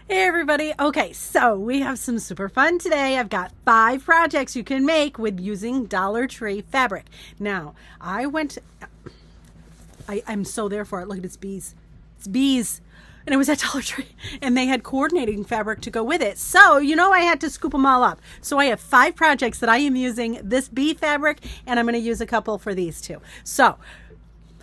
Hey everybody. Okay, so we have some super fun today. I've got 5 projects you can make with using Dollar Tree fabric. Now, I'm so there for it. Look at its bees. It's bees. And it was at Dollar Tree. And they had coordinating fabric to go with it. So, I had to scoop them all up. So I have 5 projects that I am using this bee fabric, and I'm going to use a couple for these too. So,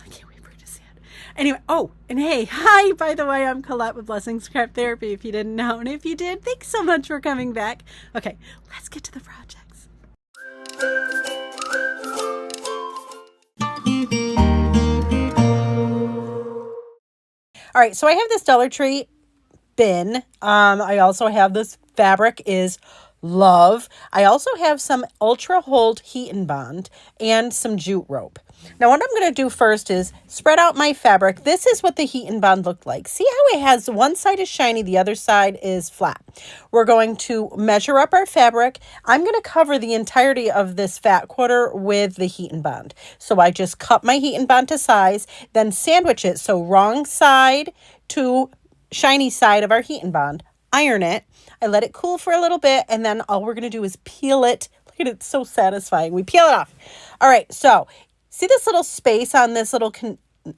I can't wait for you to see it. Anyway, and hey, hi, by the way, I'm Colette with Blessings Craft Therapy, if you didn't know. And if you did, thanks so much for coming back. Okay, let's get to the projects. All right, so I have this Dollar Tree bin. I also have this fabric is love. I also have some Ultra Hold Heat and Bond and some jute rope. Now what I'm going to do first is spread out my fabric. This is what the Heat and Bond looked like. See how it has one side is shiny, the other side is flat. We're going to measure up our fabric. I'm going to cover the entirety of this fat quarter with the Heat and Bond. So I just cut my Heat and Bond to size, then sandwich it. So wrong side to shiny side of our Heat and Bond. Iron it. I let it cool for a little bit, and then all we're going to do is peel it. Look at it, it's so satisfying. We peel it off. All right, so see this little space on this little,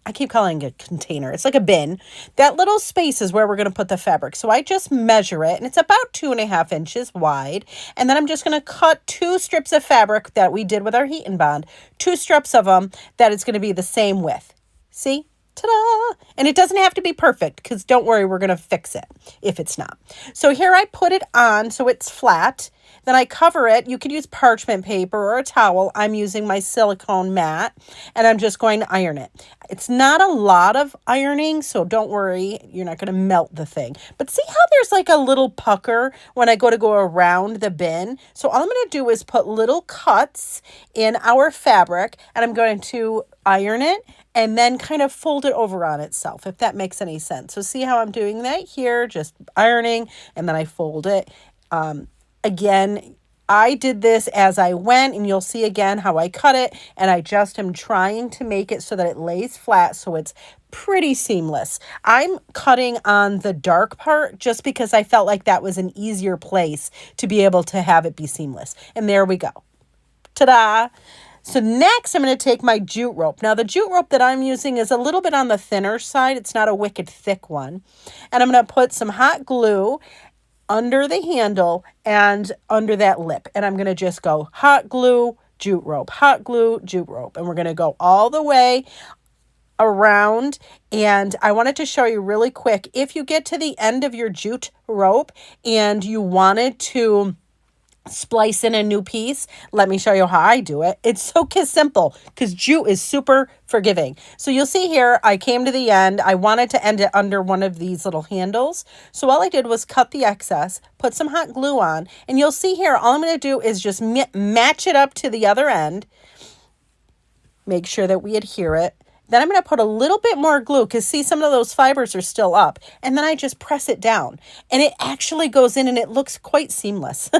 I keep calling it a container. It's like a bin. That little space is where we're going to put the fabric. So I just measure it, and it's about 2.5 inches wide. And then I'm just going to cut 2 strips of fabric that we did with our Heat and Bond, 2 strips of them that is going to be the same width. See? Ta-da! And it doesn't have to be perfect, because don't worry, we're going to fix it if it's not. So here I put it on so it's flat. Then I cover it. You could use parchment paper or a towel. I'm using my silicone mat, and I'm just going to iron it. It's not a lot of ironing, so don't worry, you're not going to melt the thing. But see how there's like a little pucker when I go around the bin? So all I'm going to do is put little cuts in our fabric, and I'm going to iron it and then kind of fold it over on itself, if that makes any sense. So see how I'm doing that here, just ironing, and then I fold it. Again, I did this as I went, and you'll see again how I cut it, and I just am trying to make it so that it lays flat so it's pretty seamless. I'm cutting on the dark part just because I felt like that was an easier place to be able to have it be seamless. And there we go. Ta-da! So next I'm going to take my jute rope. Now the jute rope that I'm using is a little bit on the thinner side. It's not a wicked thick one. And I'm going to put some hot glue under the handle and under that lip. And I'm going to just go hot glue, jute rope, hot glue, jute rope. And we're going to go all the way around. And I wanted to show you really quick, if you get to the end of your jute rope and you wanted to splice in a new piece, let me show you how I do it. It's so simple because jute is super forgiving. So you'll see here, I came to the end. I wanted to end it under one of these little handles. So all I did was cut the excess, put some hot glue on, and you'll see here, all I'm going to do is just match it up to the other end. Make sure that we adhere it. Then I'm going to put a little bit more glue because see, some of those fibers are still up. And then I just press it down and it actually goes in and it looks quite seamless.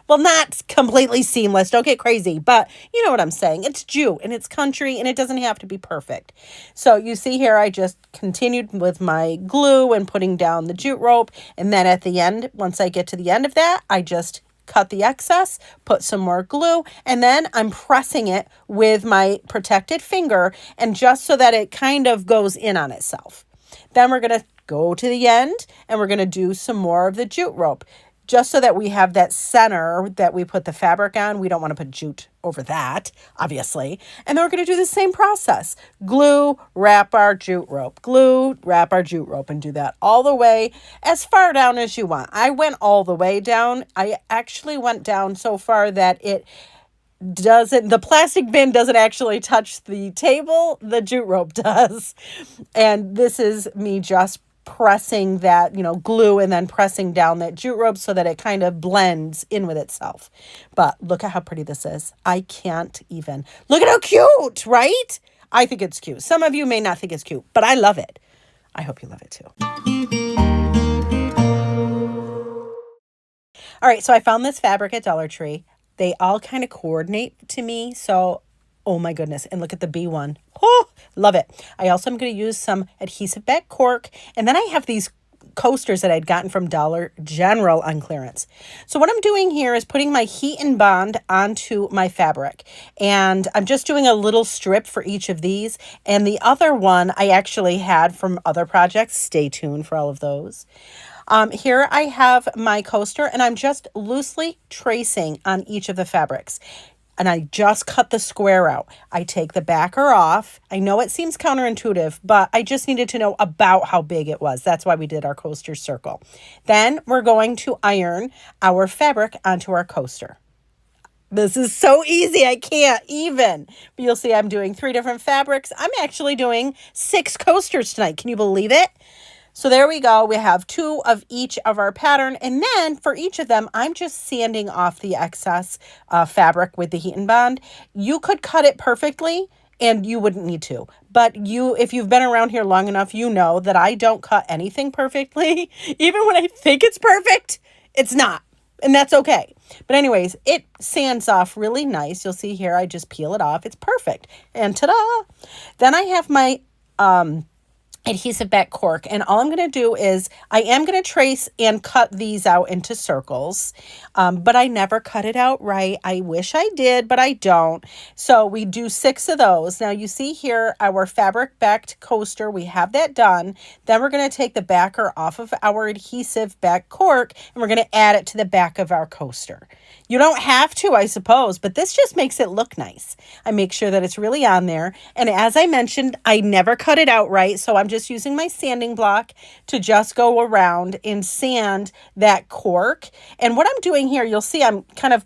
Well, not completely seamless. Don't get crazy, but you know what I'm saying. It's jute and it's country and it doesn't have to be perfect. So you see here, I just continued with my glue and putting down the jute rope. And then at the end, once I get to the end of that, I just cut the excess, put some more glue, and then I'm pressing it with my protected finger, and just so that it kind of goes in on itself. Then we're going to go to the end and we're going to do some more of the jute rope. Just so that we have that center that we put the fabric on. We don't want to put jute over that, obviously. And then we're going to do the same process. Glue, wrap our jute rope. Glue, wrap our jute rope, and do that all the way as far down as you want. I went all the way down. I actually went down so far that the plastic bin doesn't actually touch the table. The jute rope does. And this is me just pressing that, glue and then pressing down that jute rope so that it kind of blends in with itself. But look at how pretty this is. I can't even. Look at how cute, right? I think it's cute. Some of you may not think it's cute, but I love it. I hope you love it too. All right, so I found this fabric at Dollar Tree. They all kind of coordinate to me, so oh my goodness. And look at the bee one. Oh, love it. I also am going to use some adhesive back cork. And then I have these coasters that I'd gotten from Dollar General on clearance. So what I'm doing here is putting my Heat and Bond onto my fabric. And I'm just doing a little strip for each of these. And the other one I actually had from other projects. Stay tuned for all of those. Here I have my coaster, and I'm just loosely tracing on each of the fabrics. And I just cut the square out. I take the backer off. I know it seems counterintuitive, but I just needed to know about how big it was. That's why we did our coaster circle. Then we're going to iron our fabric onto our coaster. This is so easy. I can't even. But you'll see I'm doing 3 different fabrics. I'm actually doing 6 coasters tonight. Can you believe it? So there we go. We have 2 of each of our pattern. And then for each of them, I'm just sanding off the excess fabric with the Heat and Bond. You could cut it perfectly and you wouldn't need to. But if you've been around here long enough, you know that I don't cut anything perfectly. Even when I think it's perfect, it's not. And that's okay. But anyways, it sands off really nice. You'll see here, I just peel it off. It's perfect. And ta-da! Then I have my adhesive back cork, and all I'm going to do is I am going to trace and cut these out into circles, but I never cut it out right. I wish I did, but I don't. So we do 6 of those. Now you see here our fabric backed coaster, we have that done. Then we're going to take the backer off of our adhesive back cork and we're going to add it to the back of our coaster. You don't have to, I suppose, but this just makes it look nice. I make sure that it's really on there. And as I mentioned, I never cut it out right. So I'm just using my sanding block to just go around and sand that cork. And what I'm doing here, you'll see I'm kind of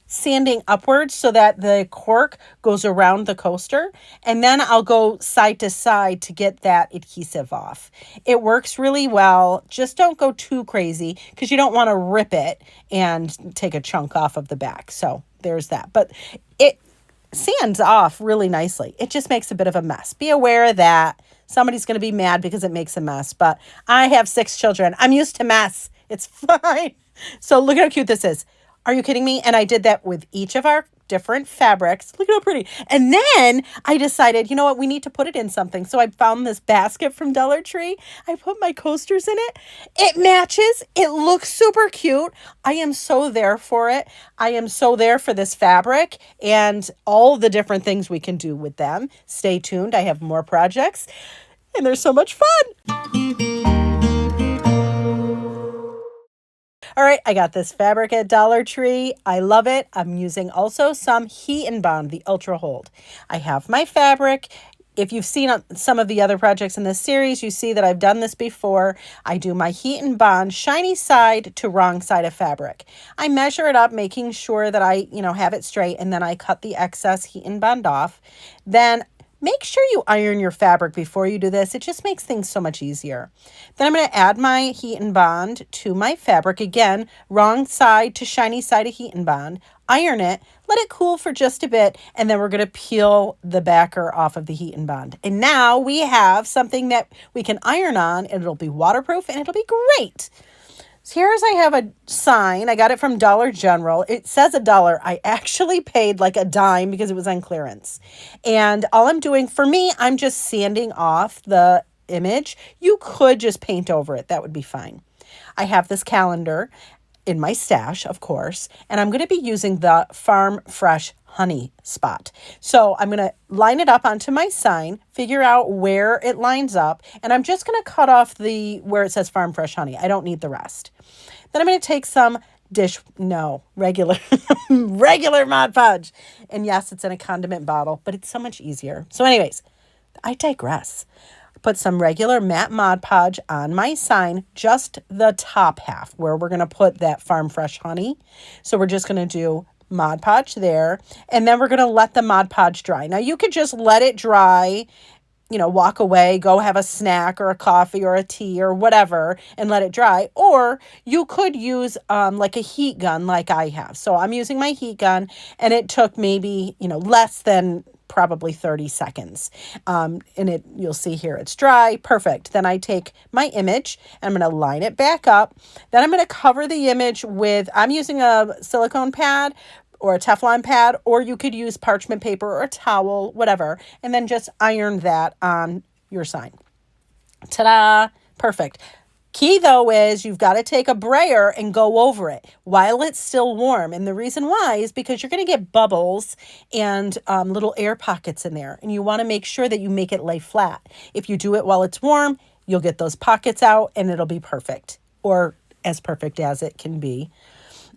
sanding upwards so that the cork goes around the coaster, and then I'll go side to side to get that adhesive off. It works really well. Just don't go too crazy because you don't want to rip it and take a chunk off of the back. So there's that. But it sands off really nicely. It just makes a bit of a mess. Be aware that somebody's going to be mad because it makes a mess, but I have 6 children. I'm used to mess. It's fine. So look at how cute this is. Are you kidding me? And I did that with each of our different fabrics. Look at how pretty. And then I decided, you know what? We need to put it in something. So I found this basket from Dollar Tree. I put my coasters in it. It matches. It looks super cute. I am so there for it. I am so there for this fabric and all the different things we can do with them. Stay tuned. I have more projects and they're so much fun. All right, I got this fabric at Dollar Tree. I love it. I'm using also some Heat and Bond, the Ultra Hold. I have my fabric. If you've seen some of the other projects in this series, you see that I've done this before. I do my Heat and Bond shiny side to wrong side of fabric. I measure it up, making sure that I, have it straight, and then I cut the excess Heat and Bond off. Then make sure you iron your fabric before you do this. It just makes things so much easier. Then I'm going to add my Heat and Bond to my fabric. Again, wrong side to shiny side of Heat and Bond. Iron it, let it cool for just a bit, and then we're going to peel the backer off of the Heat and Bond. And now we have something that we can iron on, and it'll be waterproof, and it'll be great. So here's I have a sign. I got it from Dollar General. It says $1. I actually paid like a dime because it was on clearance. And all I'm doing, for me, I'm just sanding off the image. You could just paint over it. That would be fine. I have this calendar in my stash, of course, and I'm going to be using the Farm Fresh honey spot. So I'm going to line it up onto my sign, figure out where it lines up, and I'm just going to cut off where it says Farm Fresh honey. I don't need the rest. Then I'm going to take some regular Mod Podge. And yes, it's in a condiment bottle, but it's so much easier. So anyways, I digress. Put some regular matte Mod Podge on my sign, just the top half where we're going to put that Farm Fresh honey. So we're just going to do Mod Podge there, and then we're going to let the Mod Podge dry. Now you could just let it dry, walk away, go have a snack or a coffee or a tea or whatever and let it dry. Or you could use like a heat gun like I have. So I'm using my heat gun, and it took maybe, less than probably 30 seconds. And you'll see here it's dry. Perfect. Then I take my image and I'm going to line it back up. Then I'm going to cover the image I'm using a silicone pad or a Teflon pad, or you could use parchment paper or a towel, whatever, and then just iron that on your sign. Ta-da! Perfect. Key though is you've got to take a brayer and go over it while it's still warm. And the reason why is because you're going to get bubbles and little air pockets in there. And you want to make sure that you make it lay flat. If you do it while it's warm, you'll get those pockets out and it'll be perfect, or as perfect as it can be.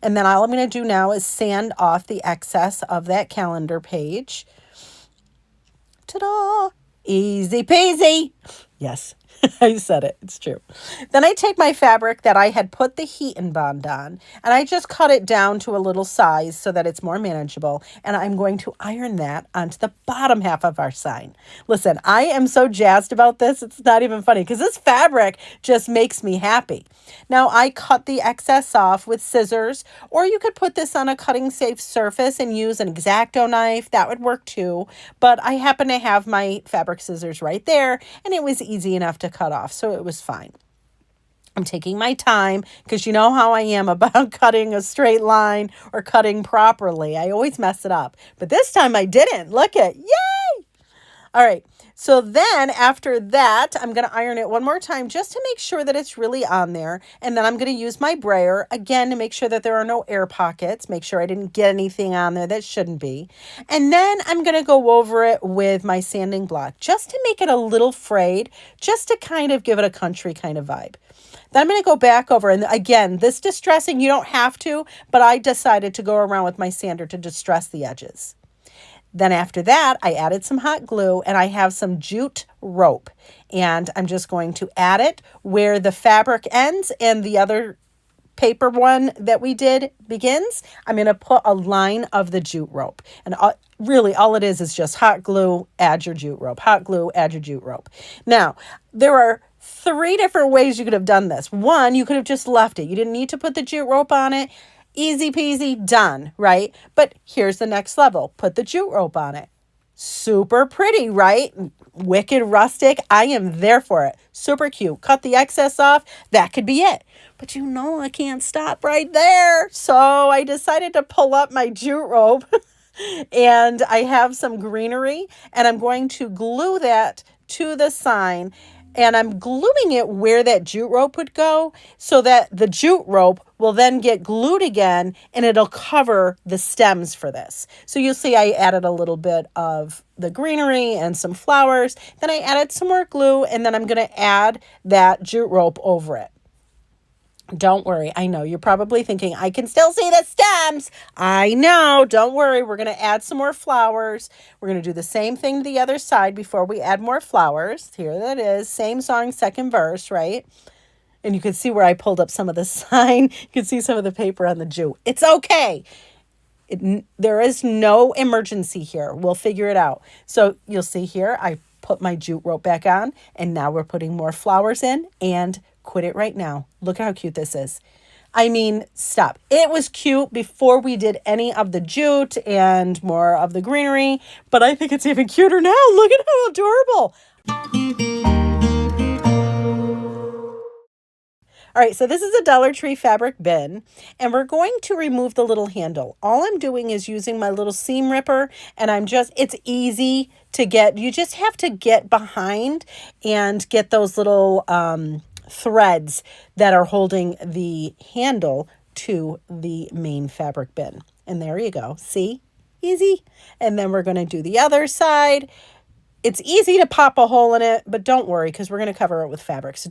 And then all I'm going to do now is sand off the excess of that calendar page. Ta-da! Easy peasy. Yes, I said it. It's true. Then I take my fabric that I had put the Heat and Bond on, and I just cut it down to a little size so that it's more manageable. And I'm going to iron that onto the bottom half of our sign. Listen, I am so jazzed about this. It's not even funny because this fabric just makes me happy. Now I cut the excess off with scissors, or you could put this on a cutting safe surface and use an X-Acto knife. That would work too. But I happen to have my fabric scissors right there, and it was easy enough to cut off, so it was fine. I'm taking my time because you know how I am about cutting a straight line or cutting properly. I always mess it up, but this time I didn't. Look at, yay! All right. So then after that, I'm going to iron it one more time just to make sure that it's really on there. And then I'm going to use my brayer again to make sure that there are no air pockets, make sure I didn't get anything on there that shouldn't be. And then I'm going to go over it with my sanding block just to make it a little frayed, just to kind of give it a country kind of vibe. Then I'm going to go back over, and again, this distressing, you don't have to, but I decided to go around with my sander to distress the edges. Then after that, I added some hot glue, and I have some jute rope, and I'm just going to add it where the fabric ends and the other paper one that we did begins. I'm going to put a line of the jute rope, and really all it is just hot glue, add your jute rope, hot glue, add your jute rope. Now, there are 3 different ways you could have done this. One, you could have just left it. You didn't need to put the jute rope on it. Easy peasy, done, right? But here's the next level. Put the jute rope on it. Super pretty, right? Wicked rustic. I am there for it. Super cute. Cut the excess off. That could be it. But you know I can't stop right there. So I decided to pull up my jute rope and I have some greenery and I'm going to glue that to the sign. And I'm gluing it where that jute rope would go so that the jute rope will then get glued again and it'll cover the stems for this. So you'll see I added a little bit of the greenery and some flowers. Then I added some more glue and then I'm going to add that jute rope over it. Don't worry. I know you're probably thinking, I can still see the stems. I know. Don't worry. We're going to add some more flowers. We're going to do the same thing to the other side before we add more flowers. Here that is. Same song, second verse, right? And you can see where I pulled up some of the sign. You can see some of the paper on the jute. It's okay. There is no emergency here. We'll figure it out. So you'll see here, I put my jute rope back on, and now we're putting more flowers in, and quit it right now. Look at how cute this is. I mean, stop. It was cute before we did any of the jute and more of the greenery, but I think it's even cuter now. Look at how adorable. All right, so this is a Dollar Tree fabric bin, and we're going to remove the little handle. All I'm doing is using my little seam ripper, and it's easy to get. You just have to get behind and get those little threads that are holding the handle to the main fabric bin. And there you go. See? Easy. And then we're going to do the other side. It's easy to pop a hole in it, but don't worry because we're going to cover it with fabric. So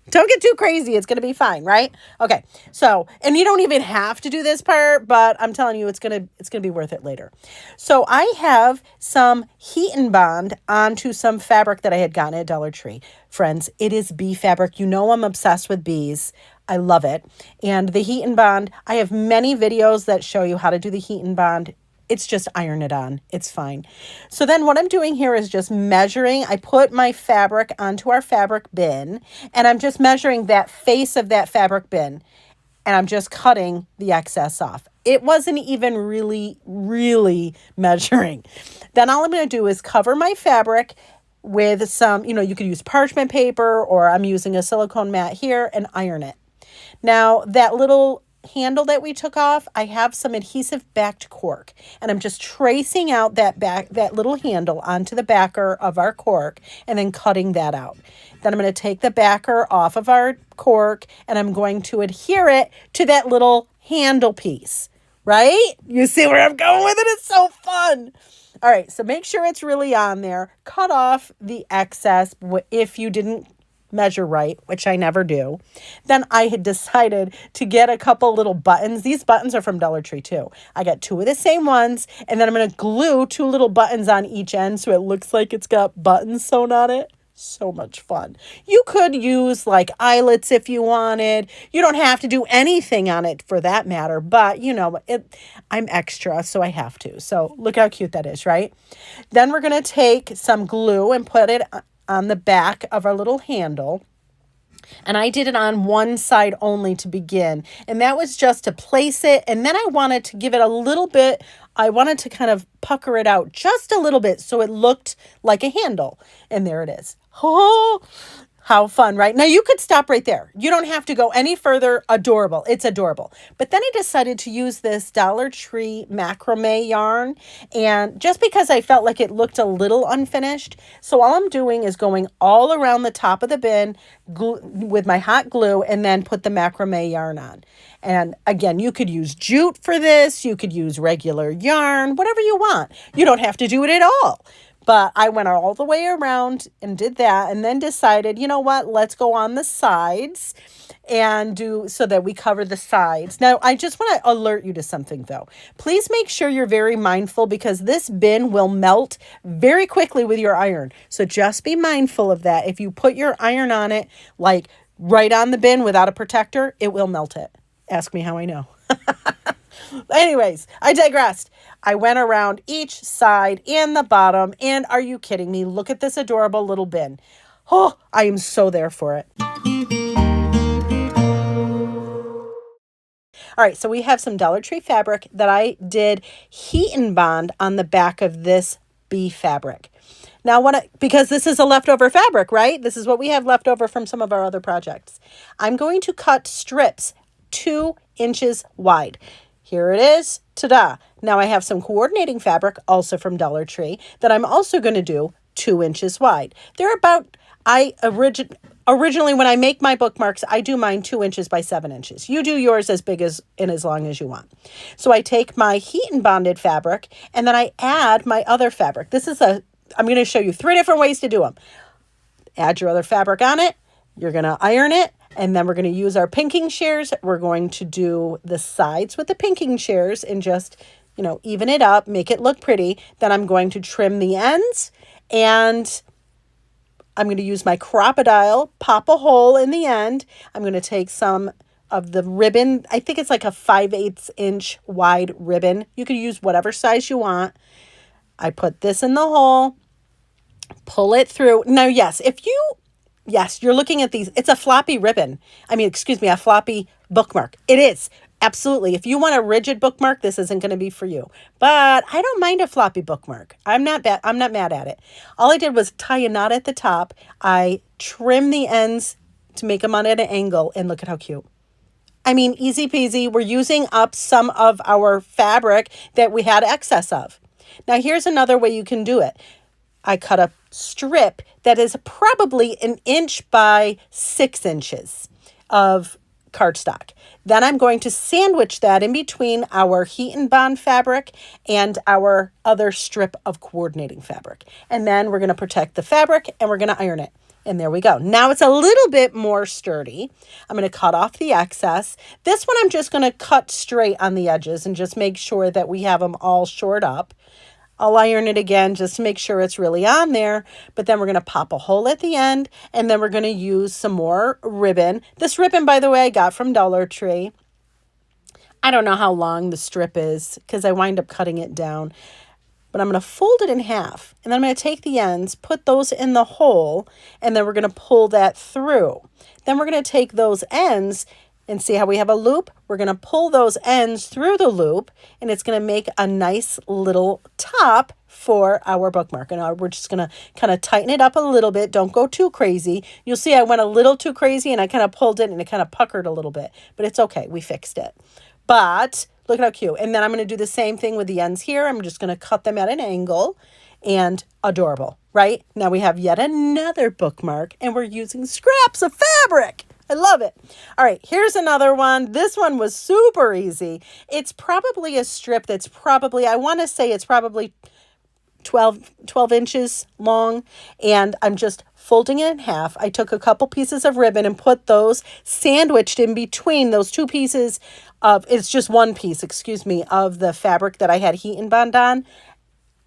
don't get too crazy. It's going to be fine, right? Okay. So, and you don't even have to do this part, but I'm telling you, it's going to be worth it later. So I have some Heat and Bond onto some fabric that I had gotten at Dollar Tree. Friends, it is bee fabric. You know I'm obsessed with bees. I love it. And the Heat and Bond, I have many videos that show you how to do the Heat and Bond. It's just iron it on. It's fine. So then what I'm doing here is just measuring. I put my fabric onto our fabric bin, and I'm just measuring that face of that fabric bin, and I'm just cutting the excess off. It wasn't even really measuring. Then all I'm going to do is cover my fabric with some, you could use parchment paper, or I'm using a silicone mat here, and iron it. Now that little handle that we took off, I have some adhesive backed cork, and I'm just tracing out that little handle onto the backer of our cork and then cutting that out. Then I'm going to take the backer off of our cork and I'm going to adhere it to that little handle piece, right? You see where I'm going with it? It's so fun. All right, so make sure it's really on there. Cut off the excess if you didn't measure right, which I never do. Then I had decided to get a couple little buttons. These buttons are from Dollar Tree too. I got two of the same ones, and then I'm going to glue two little buttons on each end so it looks like it's got buttons sewn on it. So much fun. You could use like eyelets if you wanted. You don't have to do anything on it for that matter, but you know, I'm extra, so I have to. So look how cute that is, right? Then we're going to take some glue and put it on the back of our little handle. And I did it on one side only to begin. And that was just to place it. And then I wanted to give it a little bit, I wanted to kind of pucker it out just a little bit so it looked like a handle. And there it is. Oh, how fun, right? Now you could stop right there. You don't have to go any further. Adorable. It's adorable. But then I decided to use this Dollar Tree macrame yarn. And just because I felt like it looked a little unfinished. So all I'm doing is going all around the top of the bin with my hot glue and then put the macrame yarn on. And again, you could use jute for this. You could use regular yarn, whatever you want. You don't have to do it at all. But I went all the way around and did that and then decided, you know what, let's go on the sides and do so that we cover the sides. Now, I just want to alert you to something though. Please make sure you're very mindful because this bin will melt very quickly with your iron. So just be mindful of that. If you put your iron on it, like right on the bin without a protector, it will melt it. Ask me how I know. Anyways, I digressed. I went around each side and the bottom. And are you kidding me? Look at this adorable little bin. Oh, I am so there for it. All right, so we have some Dollar Tree fabric that I did heat and bond on the back of this bee fabric. Now, because this is a leftover fabric, right? This is what we have left over from some of our other projects. I'm going to cut strips 2 inches wide. Here it is. Ta-da. Now I have some coordinating fabric, also from Dollar Tree, that I'm also going to do 2 inches wide. They're about, originally when I make my bookmarks, I do mine 2 inches by 7 inches. You do yours as big as and as long as you want. So I take my heat and bonded fabric and then I add my other fabric. I'm going to show you 3 different ways to do them. Add your other fabric on it. You're going to iron it. And then we're going to use our pinking shears. We're going to do the sides with the pinking shears and just, even it up, make it look pretty. Then I'm going to trim the ends and I'm going to use my Crop-A-Dile, pop a hole in the end. I'm going to take some of the ribbon. I think it's like a 5/8 inch wide ribbon. You could use whatever size you want. I put this in the hole, pull it through. Now, yes, you're looking at these. It's a floppy ribbon. A floppy bookmark. It is. Absolutely. If you want a rigid bookmark, this isn't going to be for you. But I don't mind a floppy bookmark. I'm not mad at it. All I did was tie a knot at the top. I trimmed the ends to make them on at an angle. And look at how cute. Easy peasy. We're using up some of our fabric that we had excess of. Now, here's another way you can do it. I cut a strip that is probably 1 inch by 6 inches of cardstock. Then I'm going to sandwich that in between our heat and bond fabric and our other strip of coordinating fabric. And then we're going to protect the fabric and we're going to iron it. And there we go. Now it's a little bit more sturdy. I'm going to cut off the excess. This one I'm just going to cut straight on the edges and just make sure that we have them all shored up. I'll iron it again just to make sure it's really on there. But then we're going to pop a hole at the end. And then we're going to use some more ribbon. This ribbon, by the way, I got from Dollar Tree. I don't know how long the strip is because I wind up cutting it down. But I'm going to fold it in half. And then I'm going to take the ends, put those in the hole. And then we're going to pull that through. Then we're going to take those ends And see how we have a loop? We're going to pull those ends through the loop, and it's going to make a nice little top for our bookmark. And we're just going to kind of tighten it up a little bit. Don't go too crazy. You'll see I went a little too crazy, and I kind of pulled it, and it kind of puckered a little bit. But it's okay. We fixed it. But look at how cute. And then I'm going to do the same thing with the ends here. I'm just going to cut them at an angle, and adorable, right? Now we have yet another bookmark, and we're using scraps of fabric. I love it. All right, here's another one. This one was super easy. It's probably a strip that's probably, I want to say it's probably 12 inches long, and I'm just folding it in half. I took a couple pieces of ribbon and put those sandwiched in between those two pieces of, it's just one piece, excuse me, of the fabric that I had heat and bond on,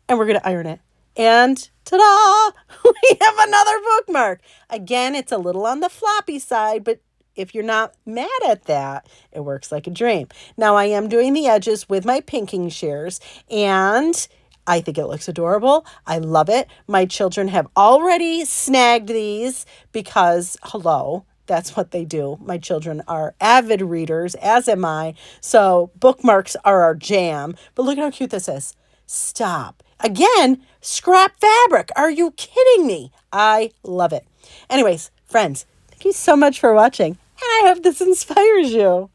and we're going to iron it. And ta-da! We have another bookmark. Again, it's a little on the floppy side, but if you're not mad at that, it works like a dream. Now I am doing the edges with my pinking shears, and I think it looks adorable. I love it. My children have already snagged these because, hello, that's what they do. My children are avid readers, as am I. So bookmarks are our jam. But look at how cute this is. Stop. Again, scrap fabric. Are you kidding me? I love it. Anyways, friends, thank you so much for watching. And I hope this inspires you.